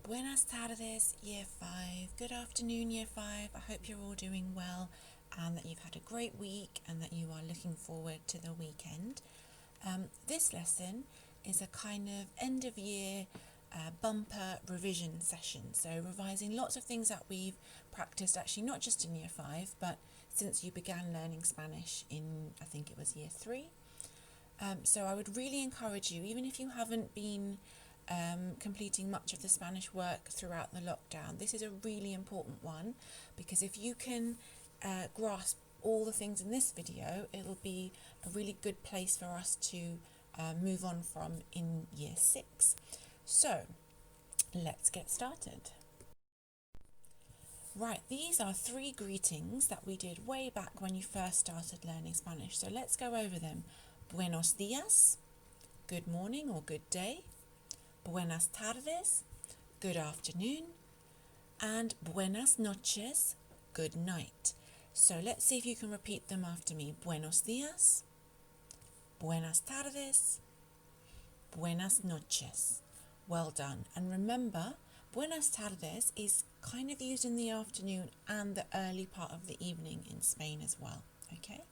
Buenas tardes, Year 5. Good afternoon, Year 5. I hope you're all doing well and that you've had a great week and that you are looking forward to the weekend. This lesson is a kind of end of year bumper revision session. So, revising lots of things that we've practiced, actually, not just in Year 5, but since you began learning Spanish in, I think it was Year 3. So, I would really encourage you, even if you haven't been completing much of the Spanish work throughout the lockdown. This is a really important one because if you can grasp all the things in this video, it'll be a really good place for us to move on from in Year 6. So let's get started. Right, these are 3 greetings that we did way back when you first started learning Spanish. So let's go over them. Buenos días, good morning or good day. Buenas tardes, good afternoon, and buenas noches, good night. So let's see if you can repeat them after me. Buenos días, buenas tardes, buenas noches. Well done. And remember, buenas tardes is kind of used in the afternoon and the early part of the evening in Spain as well. Okay?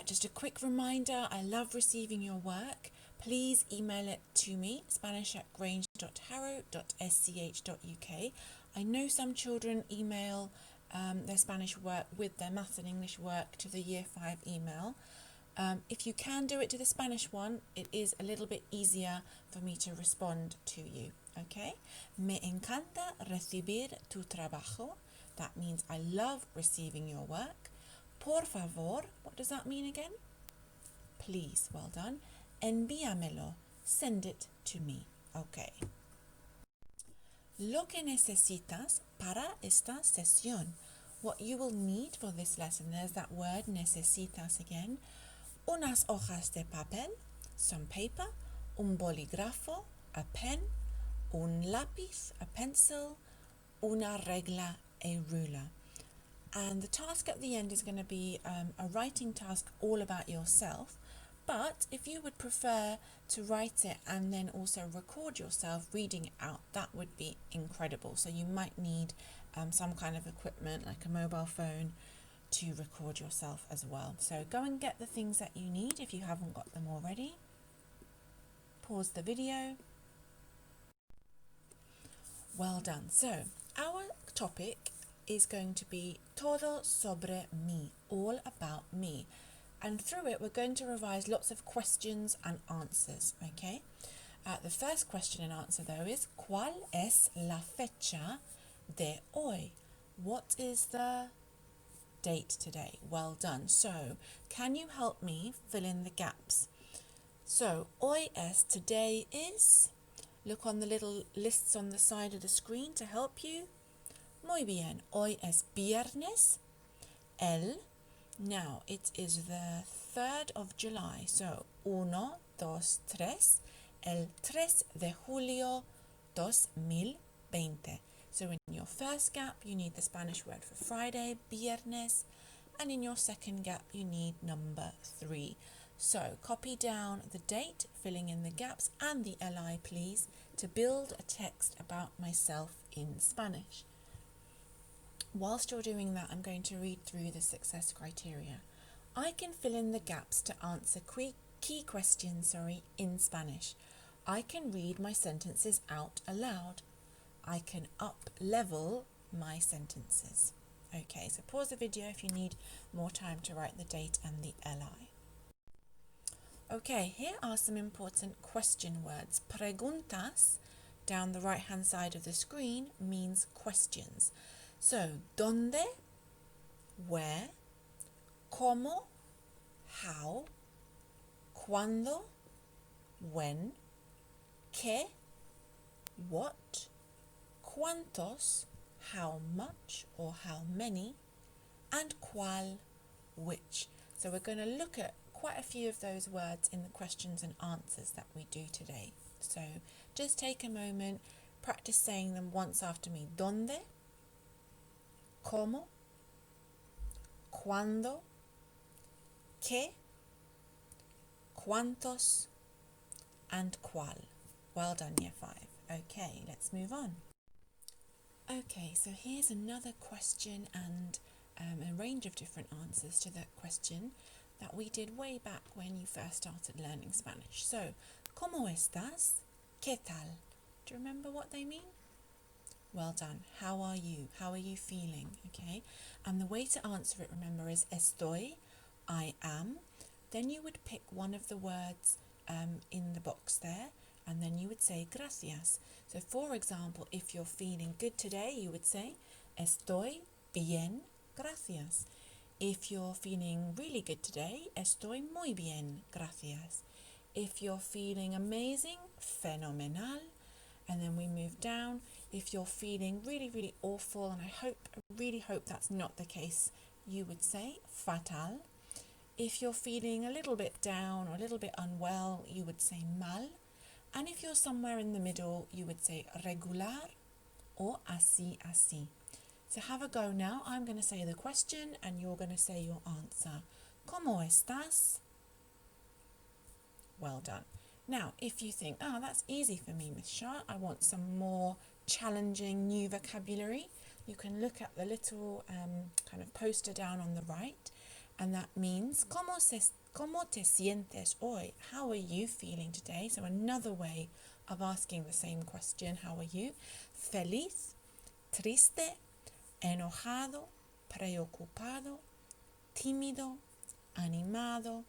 Just a quick reminder, I love receiving your work. Please email it to me, spanish@grange.harrow.sch.uk. I know some children email their Spanish work with their maths and English work to the Year 5 email. If you can do it to the Spanish one, it is a little bit easier for me to respond to you, okay? Me encanta recibir tu trabajo. That means I love receiving your work. Por favor, what does that mean again? Please, well done. Envíamelo, send it to me. Okay. Lo que necesitas para esta sesión. What you will need for this lesson, there's that word necesitas again. Unas hojas de papel, some paper, un bolígrafo, a pen, un lápiz, a pencil, una regla, a ruler. And the task at the end is going to be a writing task all about yourself. But if you would prefer to write it and then also record yourself reading it out, that would be incredible. So you might need some kind of equipment like a mobile phone to record yourself as well. So go and get the things that you need if you haven't got them already. Pause the video. Well done. So our topic is going to be todo sobre mí, all about me. And through it, we're going to revise lots of questions and answers, okay? The first question and answer, though, is ¿Cuál es la fecha de hoy? What is the date today? Well done. So, can you help me fill in the gaps? So, hoy es, today is. Look on the little lists on the side of the screen to help you. Muy bien. Hoy es viernes. Now, it is the 3rd of July, so 1, 2, 3, el 3 de julio 2020. So in your first gap, you need the Spanish word for Friday, viernes, and in your second gap, you need number 3. So copy down the date, filling in the gaps, and the li, please, to build a text about myself in Spanish. Whilst you're doing that, I'm going to read through the success criteria. I can fill in the gaps to answer key questions in Spanish. I can read my sentences out aloud. I can up-level my sentences. Okay, so pause the video if you need more time to write the date and the li. Okay, here are some important question words. Preguntas, down the right-hand side of the screen, means questions. So, ¿dónde? Where? ¿Cómo? How? ¿Cuándo? When? ¿Qué? What? ¿Cuántos? How much or how many? And ¿cuál? Which? So we're going to look at quite a few of those words in the questions and answers that we do today. So just take a moment, practice saying them once after me. ¿Dónde? ¿Cómo? ¿Cuándo? ¿Qué? ¿Cuántos? And ¿cuál? Well done, Year 5. Okay, let's move on. Okay, so here's another question and a range of different answers to that question that we did way back when you first started learning Spanish. So, ¿Cómo estás? ¿Qué tal? Do you remember what they mean? Well done. How are you? How are you feeling? Okay. And the way to answer it, remember, is estoy, I am. Then you would pick one of the words in the box there, and then you would say gracias. So, for example, if you're feeling good today, you would say estoy bien, gracias. If you're feeling really good today, estoy muy bien, gracias. If you're feeling amazing, fenomenal. And then we move down. If you're feeling really, really awful, and I really hope that's not the case, you would say fatal. If you're feeling a little bit down or a little bit unwell, you would say mal. And if you're somewhere in the middle, you would say regular or así, así. So have a go now. I'm going to say the question and you're going to say your answer. ¿Cómo estás? Well done. Now, if you think, oh, that's easy for me, Miss Shah, I want some more challenging new vocabulary, you can look at the little kind of poster down on the right, and that means, ¿Cómo te sientes hoy? How are you feeling today? So another way of asking the same question, how are you? Feliz, triste, enojado, preocupado, tímido, animado,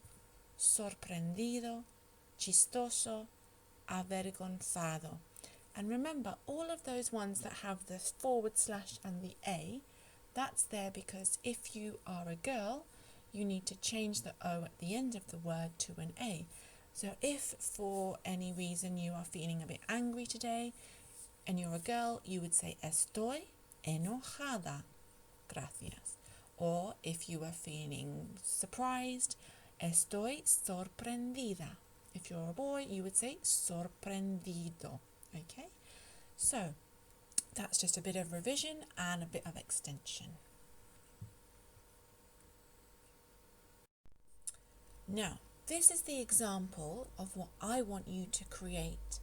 sorprendido, chistoso, avergonzado. And remember, all of those ones that have the / and the A, that's there because if you are a girl, you need to change the O at the end of the word to an A. So if for any reason you are feeling a bit angry today and you're a girl, you would say estoy enojada, gracias. Or if you are feeling surprised, estoy sorprendida. If you're a boy, you would say sorprendido. Okay? So, that's just a bit of revision and a bit of extension. Now, this is the example of what I want you to create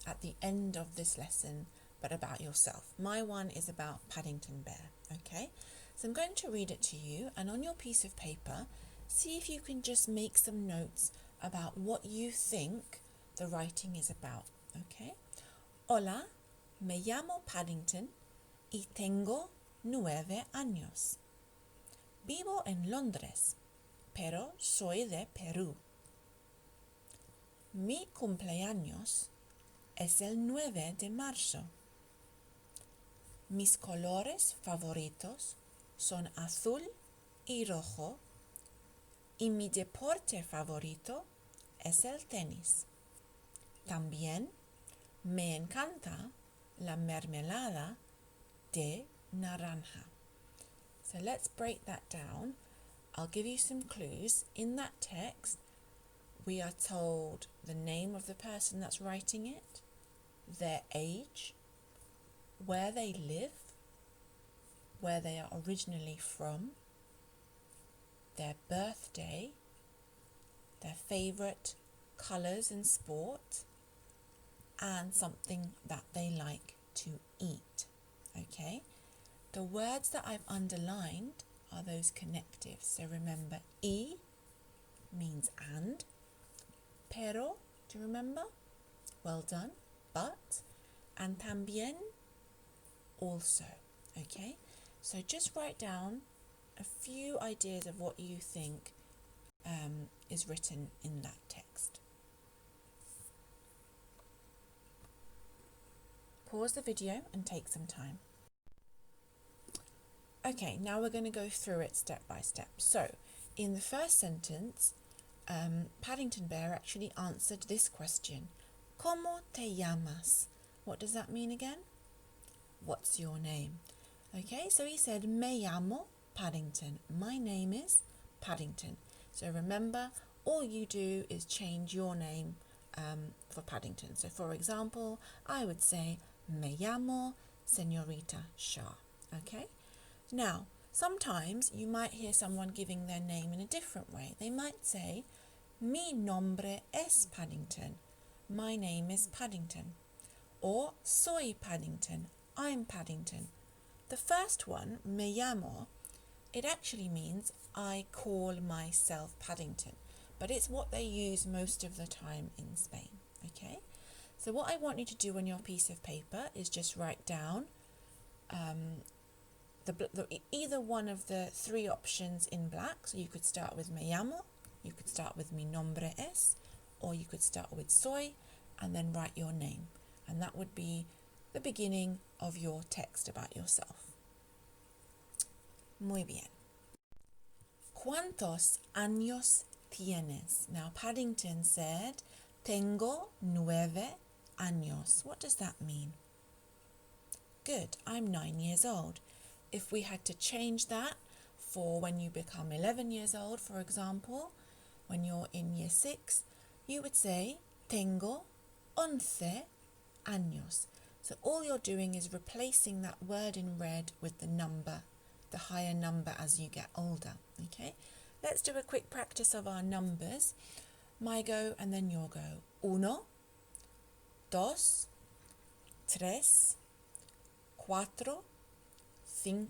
at the end of this lesson, but about yourself. My one is about Paddington Bear. Okay? So I'm going to read it to you, and on your piece of paper, see if you can just make some notes about what you think the writing is about, okay? Hola, me llamo Paddington y tengo 9 años. Vivo en Londres, pero soy de Perú. Mi cumpleaños es el 9 de marzo. Mis colores favoritos son azul y rojo. Y mi deporte favorito es el tenis. También me encanta la mermelada de naranja. So let's break that down. I'll give you some clues. In that text, we are told the name of the person that's writing it, their age, where they live, where they are originally from, their birthday, their favourite colours and sport, and something that they like to eat. Okay? The words that I've underlined are those connectives. So remember, y means and. Pero, do you remember? Well done. But. And también, also. Okay? So just write down a few ideas of what you think is written in that text. Pause the video and take some time. Okay, now we're going to go through it step by step. So, in the first sentence, Paddington Bear actually answered this question. ¿Cómo te llamas? What does that mean again? What's your name? Okay, so he said, Me llamo Paddington. My name is Paddington. So remember, all you do is change your name for Paddington. So for example, I would say, Me llamo Señorita Shah. Okay? Now, sometimes you might hear someone giving their name in a different way. They might say, Mi nombre es Paddington. my name is Paddington. Or soy Paddington, I'm Paddington. The first one, me llamo, it actually means I call myself Paddington, but it's what they use most of the time in Spain, okay? So what I want you to do on your piece of paper is just write down either one of the three options in black. So you could start with me llamo, you could start with mi nombre es, or you could start with soy and then write your name. And that would be the beginning of your text about yourself. Muy bien. ¿Cuántos años tienes? Now Paddington said, tengo 9 años. What does that mean? Good, I'm 9 years old. If we had to change that for when you become 11 years old, for example, when you're in year 6, you would say, tengo 11 años. So all you're doing is replacing that word in red with the number, the higher number as you get older, okay? Let's do a quick practice of our numbers. My go and then your go. 1, 2, 3, 4, 5,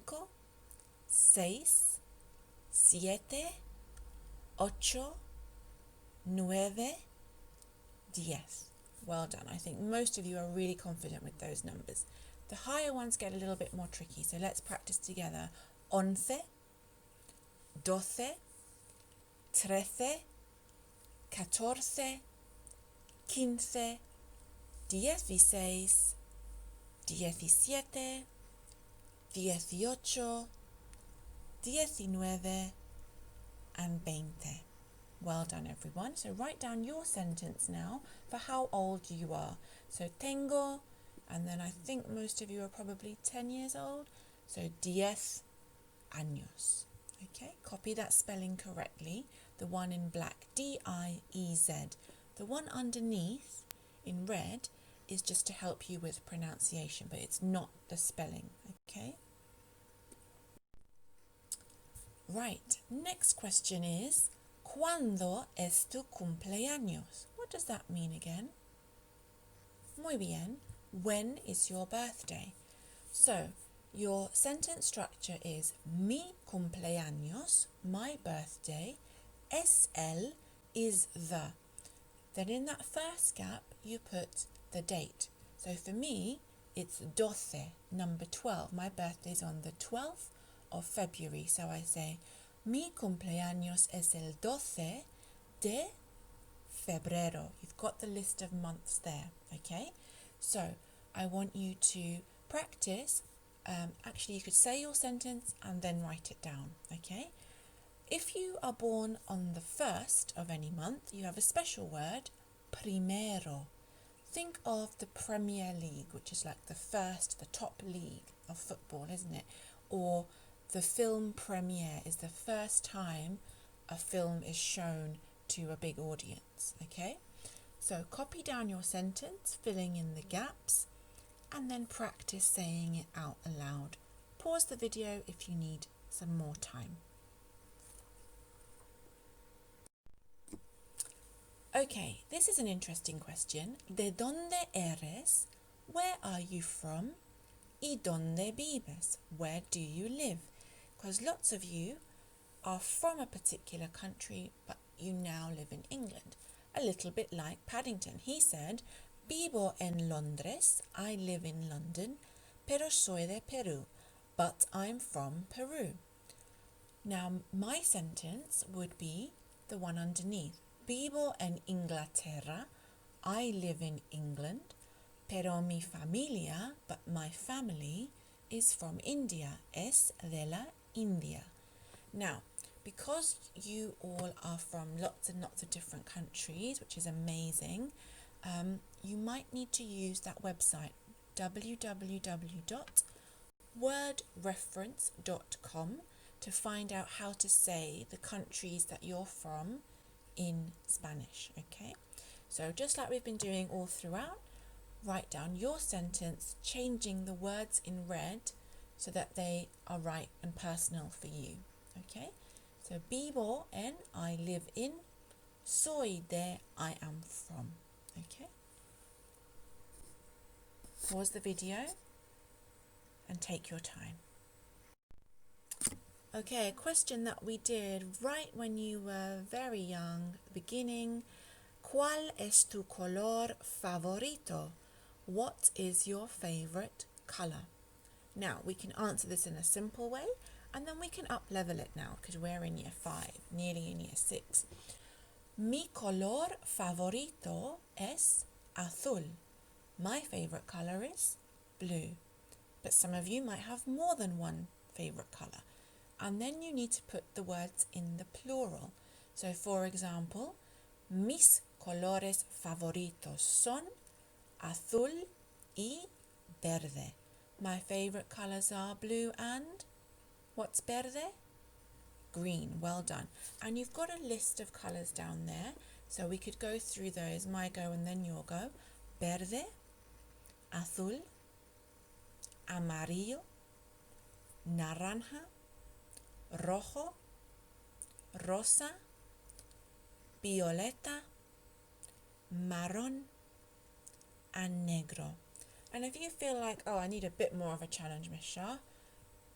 6, 7, 8, 9, 10. Well done. I think most of you are really confident with those numbers. The higher ones get a little bit more tricky, so let's practice together. 11, 12, 13, 14, 15, 16, 17, 18, 19, and 20. Well done, everyone. So write down your sentence now for how old you are. So tengo, and then I think most of you are probably 10 years old. So 10 años. Okay, copy that spelling correctly. The one in black, D-I-E-Z. The one underneath in red is just to help you with pronunciation, but it's not the spelling, okay? Right, next question is, ¿Cuándo es tu cumpleaños? What does that mean again? Muy bien. When is your birthday? So, your sentence structure is mi cumpleaños, my birthday, es el, is the. Then in that first gap, you put the date. So for me, it's 12, number 12. My birthday's on the 12th of February. So I say, mi cumpleaños es el 12 de febrero. You've got the list of months there, okay? So I want you to practice. Actually, you could say your sentence and then write it down, okay? If you are born on the 1st of any month, you have a special word, primero. Think of the Premier League, which is like the first, the top league of football, isn't it? Or the film premiere is the first time a film is shown to a big audience, okay? So copy down your sentence, filling in the gaps, and then practice saying it out aloud. Pause the video if you need some more time. Okay, this is an interesting question. ¿De dónde eres? Where are you from? ¿Y dónde vives? Where do you live? Because lots of you are from a particular country, but you now live in England. A little bit like Paddington. He said, vivo en Londres, I live in London, pero soy de Perú, but I'm from Peru. Now, my sentence would be the one underneath. Vivo en Inglaterra, I live in England, pero mi familia, but my family, is from India, es de la India. Now, because you all are from lots and lots of different countries, which is amazing, you might need to use that website, www.wordreference.com, to find out how to say the countries that you're from in Spanish, okay? So just like we've been doing all throughout, write down your sentence, changing the words in red so that they are right and personal for you, okay? So vivo en, I live in, soy de, I am from, okay? Pause the video and take your time. Okay, a question that we did right when you were very young, beginning. ¿Cuál es tu color favorito? What is your favorite color? Now, we can answer this in a simple way, and then we can up-level it now because we're in year 5, nearly in year 6. Mi color favorito es azul. My favorite color is blue. But some of you might have more than one favorite color. And then you need to put the words in the plural. So, for example, mis colores favoritos son azul y verde. My favorite colors are blue and what's verde? Green. Well done. And you've got a list of colors down there, so we could go through those. My go and then your go. Verde, azul, amarillo, naranja, rojo, rosa, violeta, marrón, and negro. And if you feel like, oh, I need a bit more of a challenge, Miss Shah,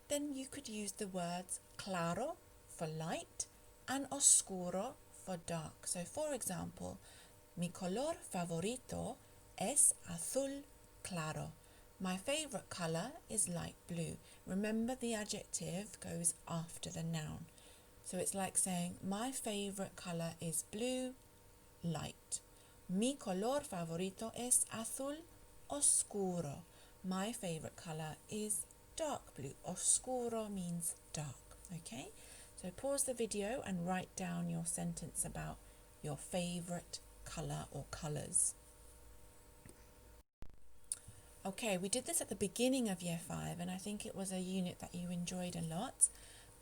then you could use the words claro for light and oscuro for dark. So, for example, mi color favorito es azul claro. My favorite color is light blue. Remember, the adjective goes after the noun. So it's like saying, my favorite color is blue light. Mi color favorito es azul oscuro. My favorite color is dark blue. Oscuro means dark. Okay? So pause the video and write down your sentence about your favorite color or colors. Okay, we did this at the beginning of year 5 and I think it was a unit that you enjoyed a lot.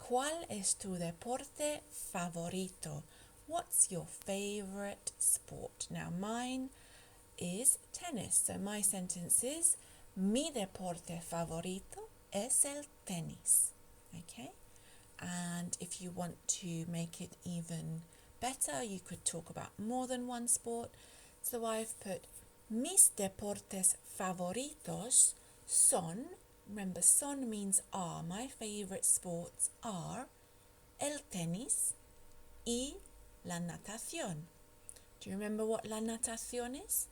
¿Cuál es tu deporte favorito? What's your favorite sport? Now mine is tennis. So my sentence is, mi deporte favorito es el tenis. Okay? And if you want to make it even better, you could talk about more than one sport. So I've put, mis deportes favoritos son, remember son means are, my favorite sports are el tenis y la natación. Do you remember what la natación is?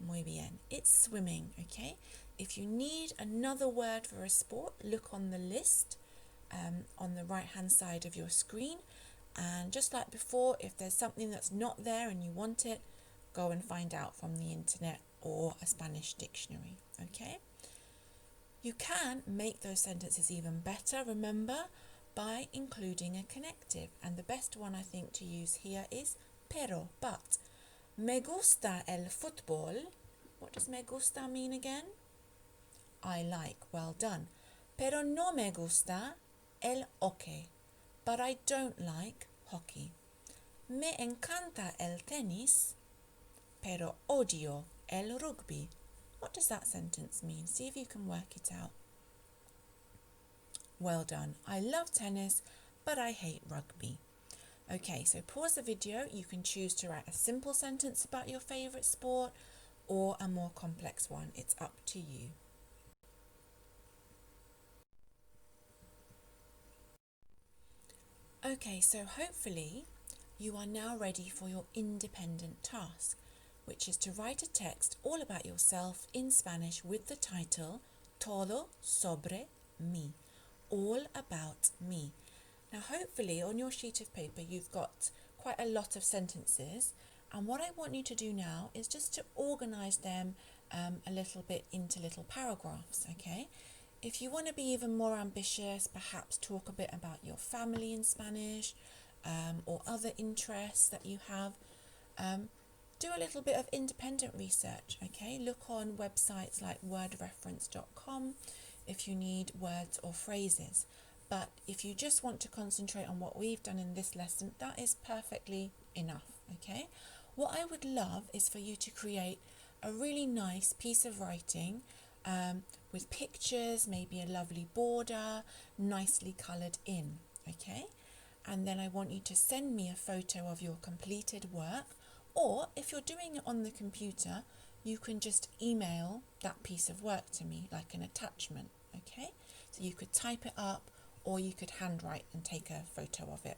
Muy bien, it's swimming, okay? If you need another word for a sport, look on the list on the right hand side of your screen, and just like before, if there's something that's not there and you want it, go and find out from the internet or a Spanish dictionary, okay? You can make those sentences even better, remember, by including a connective, and the best one I think to use here is pero, but. Me gusta el fútbol. What does me gusta mean again? I like. Well done. Pero no me gusta el hockey. But I don't like hockey. Me encanta el tenis, pero odio el rugby. What does that sentence mean? See if you can work it out. Well done. I love tennis, but I hate rugby. Okay, so pause the video. You can choose to write a simple sentence about your favourite sport or a more complex one. It's up to you. Okay, so hopefully you are now ready for your independent task, which is to write a text all about yourself in Spanish with the title Todo sobre mí, all about me. Now hopefully on your sheet of paper you've got quite a lot of sentences, and what I want you to do now is just to organise them a little bit into little paragraphs, okay? If you want to be even more ambitious, perhaps talk a bit about your family in Spanish or other interests that you have. Do a little bit of independent research, okay? Look on websites like wordreference.com if you need words or phrases. But if you just want to concentrate on what we've done in this lesson, that is perfectly enough, okay? What I would love is for you to create a really nice piece of writing with pictures, maybe a lovely border, nicely coloured in, okay? And then I want you to send me a photo of your completed work, or if you're doing it on the computer, you can just email that piece of work to me like an attachment, okay? So you could type it up or you could handwrite and take a photo of it.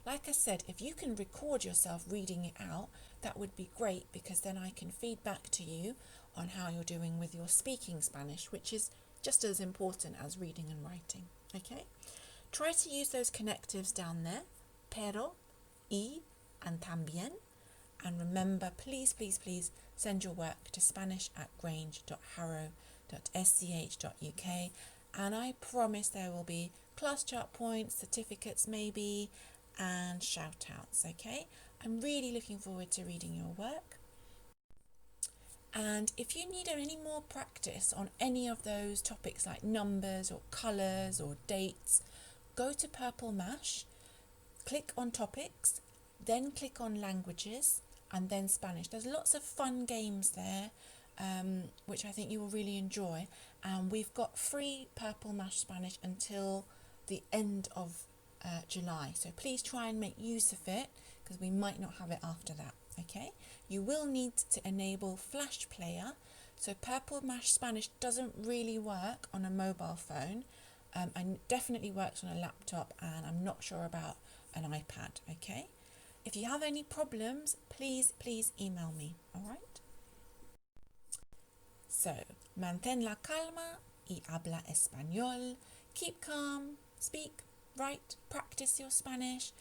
Like I said, if you can record yourself reading it out, that would be great, because then I can feed back to you on how you're doing with your speaking Spanish, which is just as important as reading and writing, okay? Try to use those connectives down there, pero, y, and también. And remember, please, please, please send your work to spanish@grange.harrow.sch.uk, and I promise there will be class chart points, certificates maybe, and shout outs, okay? I'm really looking forward to reading your work. And if you need any more practice on any of those topics like numbers or colours or dates, go to Purple Mash, click on topics, then click on languages, and then Spanish. There's lots of fun games there, which I think you will really enjoy. And we've got free Purple Mash Spanish until the end of July. So please try and make use of it, because we might not have it after that, okay? You will need to enable Flash Player. So Purple Mash Spanish doesn't really work on a mobile phone, and definitely works on a laptop, and I'm not sure about an iPad, okay? If you have any problems, please email me, all right? So, mantén la calma y habla español. Keep calm, speak, write, practice your Spanish.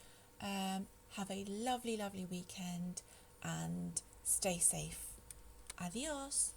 Have a lovely, lovely weekend and stay safe. Adios.